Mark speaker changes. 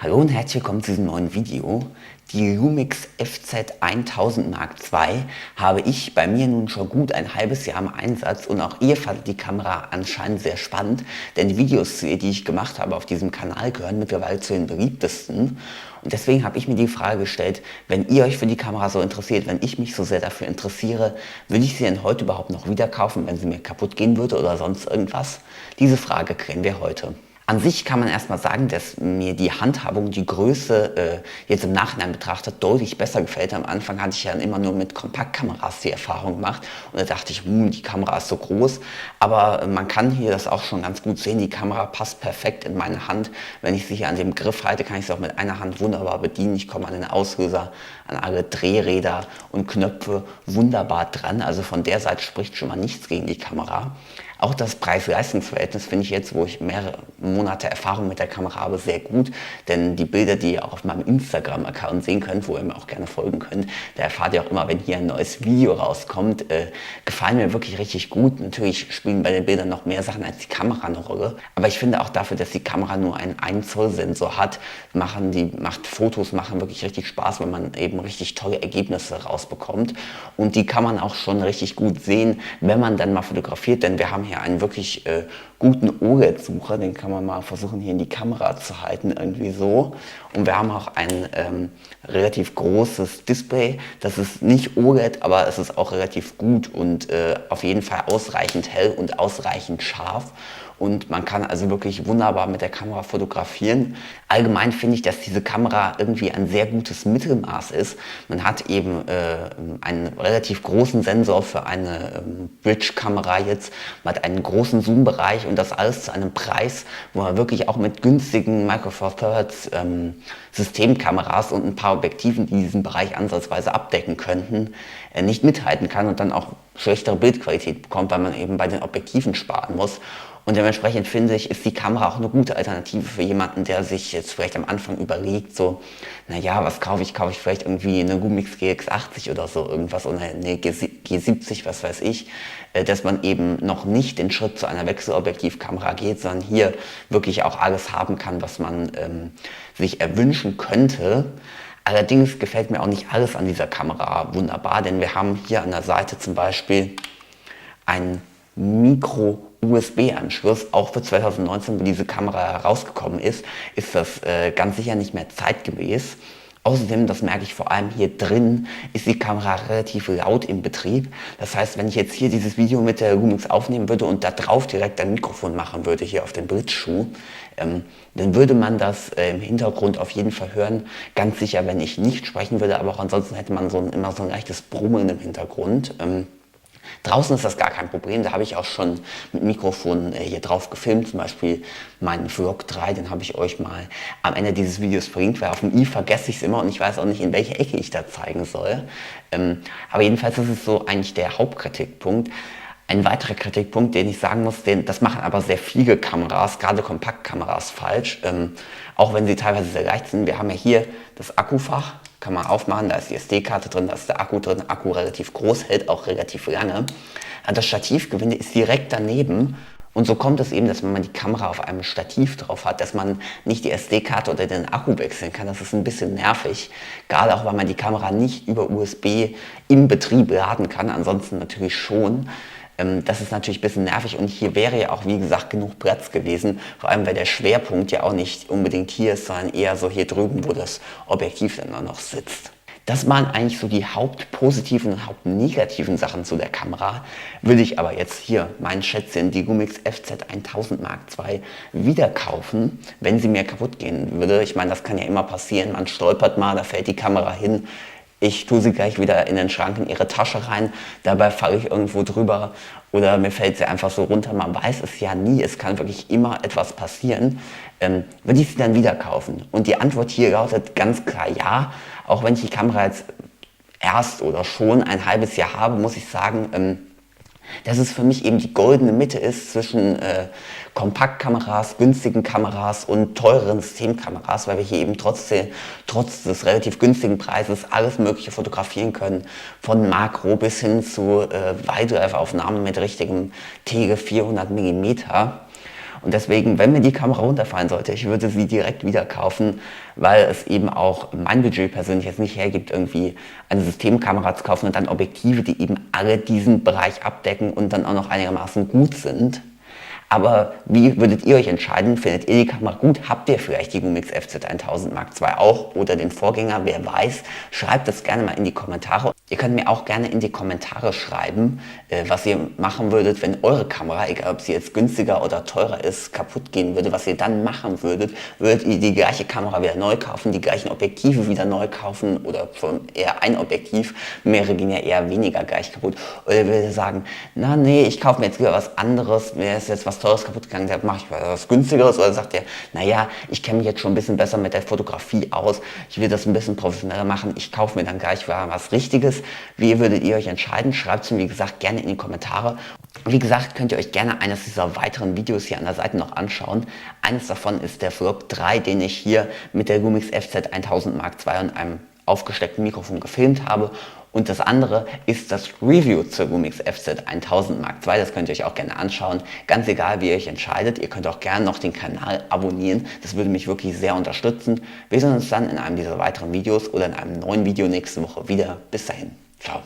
Speaker 1: Hallo und herzlich willkommen zu diesem neuen Video. Die Lumix FZ1000 Mark II habe ich bei mir nun schon gut ein halbes Jahr im Einsatz und auch ihr fandet die Kamera anscheinend sehr spannend, denn die Videos zu ihr, die ich gemacht habe auf diesem Kanal, gehören mittlerweile zu den beliebtesten. Und deswegen habe ich mir die Frage gestellt, wenn ihr euch für die Kamera so interessiert, wenn ich mich so sehr dafür interessiere, würde ich sie denn heute überhaupt noch wieder kaufen, wenn sie mir kaputt gehen würde oder sonst irgendwas? Diese Frage klären wir heute. An sich kann man erstmal sagen, dass mir die Handhabung, die Größe jetzt im Nachhinein betrachtet deutlich besser gefällt. Am Anfang hatte ich ja immer nur mit Kompaktkameras die Erfahrung gemacht und da dachte ich, die Kamera ist so groß. Aber man kann hier das auch schon ganz gut sehen, die Kamera passt perfekt in meine Hand. Wenn ich sie hier an dem Griff halte, kann ich sie auch mit einer Hand wunderbar bedienen. Ich komme an den Auslöser, an alle Drehräder und Knöpfe wunderbar dran. Also von der Seite spricht schon mal nichts gegen die Kamera. Auch das Preis-Leistungs-Verhältnis finde ich jetzt, wo ich mehrere Monate Erfahrung mit der Kamera habe, sehr gut. Denn die Bilder, die ihr auch auf meinem Instagram-Account sehen könnt, wo ihr mir auch gerne folgen könnt, da erfahrt ihr auch immer, wenn hier ein neues Video rauskommt, gefallen mir wirklich richtig gut. Natürlich spielen bei den Bildern noch mehr Sachen als die Kamera eine Rolle. Aber ich finde auch dafür, dass die Kamera nur einen 1 Zoll Sensor hat, Fotos machen wirklich richtig Spaß, wenn man eben richtig tolle Ergebnisse rausbekommt. Und die kann man auch schon richtig gut sehen, wenn man dann mal fotografiert, denn wir haben hier einen wirklich guten OLED-Sucher, den kann man mal versuchen hier in die Kamera zu halten, irgendwie so. Und wir haben auch ein relativ großes Display, das ist nicht OLED, aber es ist auch relativ gut und auf jeden Fall ausreichend hell und ausreichend scharf. Und man kann also wirklich wunderbar mit der Kamera fotografieren. Allgemein finde ich, dass diese Kamera irgendwie ein sehr gutes Mittelmaß ist. Man hat eben einen relativ großen Sensor für eine Bridge-Kamera jetzt. Man hat einen großen Zoom-Bereich und das alles zu einem Preis, wo man wirklich auch mit günstigen Micro Four Thirds Systemkameras und ein paar Objektiven, die diesen Bereich ansatzweise abdecken könnten, nicht mithalten kann und dann auch schlechtere Bildqualität bekommt, weil man eben bei den Objektiven sparen muss. Und dementsprechend finde ich, ist die Kamera auch eine gute Alternative für jemanden, der sich jetzt vielleicht am Anfang überlegt, so, naja, was kaufe ich? Kaufe ich vielleicht irgendwie eine Lumix GX80 oder so irgendwas oder eine G70, was weiß ich, dass man eben noch nicht den Schritt zu einer Wechselobjektivkamera geht, sondern hier wirklich auch alles haben kann, was man sich erwünschen könnte. Allerdings gefällt mir auch nicht alles an dieser Kamera wunderbar, denn wir haben hier an der Seite zum Beispiel ein Micro-USB-Anschluss. Auch für 2019, wo diese Kamera herausgekommen ist das ganz sicher nicht mehr zeitgemäß. Außerdem, das merke ich vor allem hier drin, ist die Kamera relativ laut im Betrieb. Das heißt, wenn ich jetzt hier dieses Video mit der Lumix aufnehmen würde und da drauf direkt ein Mikrofon machen würde, hier auf dem Bridge-Schuh, dann würde man das im Hintergrund auf jeden Fall hören. Ganz sicher, wenn ich nicht sprechen würde, aber auch ansonsten hätte man immer so ein leichtes Brummeln im Hintergrund. Draußen ist das gar kein Problem, da habe ich auch schon mit Mikrofon hier drauf gefilmt, zum Beispiel meinen Vlog 3, den habe ich euch mal am Ende dieses Videos verlinkt, weil auf dem i vergesse ich es immer und ich weiß auch nicht, in welche Ecke ich da zeigen soll. Aber jedenfalls ist es so eigentlich der Hauptkritikpunkt. Ein weiterer Kritikpunkt, den ich sagen muss, das machen aber sehr viele Kameras, gerade Kompaktkameras, falsch, auch wenn sie teilweise sehr leicht sind. Wir haben ja hier das Akkufach, kann man aufmachen, da ist die SD-Karte drin, da ist der Akku drin, Akku relativ groß, hält auch relativ lange. Das Stativgewinde ist direkt daneben und so kommt es eben, dass wenn man die Kamera auf einem Stativ drauf hat, dass man nicht die SD-Karte oder den Akku wechseln kann. Das ist ein bisschen nervig, gerade auch weil man die Kamera nicht über USB im Betrieb laden kann, ansonsten natürlich schon. Das ist natürlich ein bisschen nervig und hier wäre ja auch, wie gesagt, genug Platz gewesen, vor allem weil der Schwerpunkt ja auch nicht unbedingt hier ist, sondern eher so hier drüben, wo das Objektiv dann noch sitzt. Das waren eigentlich so die hauptpositiven und hauptnegativen Sachen zu der Kamera. Würde ich aber jetzt hier mein Schätzchen, die Lumix FZ1000 Mark II, wieder kaufen, wenn sie mir kaputt gehen würde. Ich meine, das kann ja immer passieren, man stolpert mal, da fällt die Kamera hin. Ich tue sie gleich wieder in den Schrank, in ihre Tasche rein, dabei falle ich irgendwo drüber oder mir fällt sie einfach so runter. Man weiß es ja nie, es kann wirklich immer etwas passieren. Würde ich sie dann wieder kaufen? Und die Antwort hier lautet ganz klar ja. Auch wenn ich die Kamera jetzt erst oder schon ein halbes Jahr habe, muss ich sagen, dass es für mich eben die goldene Mitte ist zwischen Kompaktkameras, günstigen Kameras und teureren Systemkameras, weil wir hier eben trotz des relativ günstigen Preises alles Mögliche fotografieren können, von Makro bis hin zu Wildlife-Aufnahmen mit richtigem Tele 400 mm. Und deswegen, wenn mir die Kamera runterfallen sollte, ich würde sie direkt wieder kaufen, weil es eben auch mein Budget persönlich jetzt nicht hergibt, irgendwie eine Systemkamera zu kaufen und dann Objektive, die eben alle diesen Bereich abdecken und dann auch noch einigermaßen gut sind. Aber wie würdet ihr euch entscheiden? Findet ihr die Kamera gut? Habt ihr vielleicht die Lumix FZ1000 Mark II auch oder den Vorgänger? Wer weiß? Schreibt das gerne mal in die Kommentare. Ihr könnt mir auch gerne in die Kommentare schreiben, was ihr machen würdet, wenn eure Kamera, egal ob sie jetzt günstiger oder teurer ist, kaputt gehen würde, was ihr dann machen würdet. Würdet ihr die gleiche Kamera wieder neu kaufen, die gleichen Objektive wieder neu kaufen oder von eher ein Objektiv, mehrere gehen ja eher weniger gleich kaputt. Oder würdet ihr sagen, na nee, ich kaufe mir jetzt lieber was anderes, mir ist jetzt was Teures kaputt gegangen, dann mache ich was Günstigeres. Oder sagt ihr, naja, ich kenne mich jetzt schon ein bisschen besser mit der Fotografie aus, ich will das ein bisschen professioneller machen, ich kaufe mir dann gleich was Richtiges. Wie würdet ihr euch entscheiden? Schreibt es mir, wie gesagt, gerne in die Kommentare. Wie gesagt, könnt ihr euch gerne eines dieser weiteren Videos hier an der Seite noch anschauen. Eines davon ist der Vlog 3, den ich hier mit der Lumix FZ1000 Mark II und einem aufgesteckten Mikrofon gefilmt habe. Und das andere ist das Review zur Lumix FZ1000 Mark II. Das könnt ihr euch auch gerne anschauen. Ganz egal, wie ihr euch entscheidet. Ihr könnt auch gerne noch den Kanal abonnieren. Das würde mich wirklich sehr unterstützen. Wir sehen uns dann in einem dieser weiteren Videos oder in einem neuen Video nächste Woche wieder. Bis dahin. Ciao.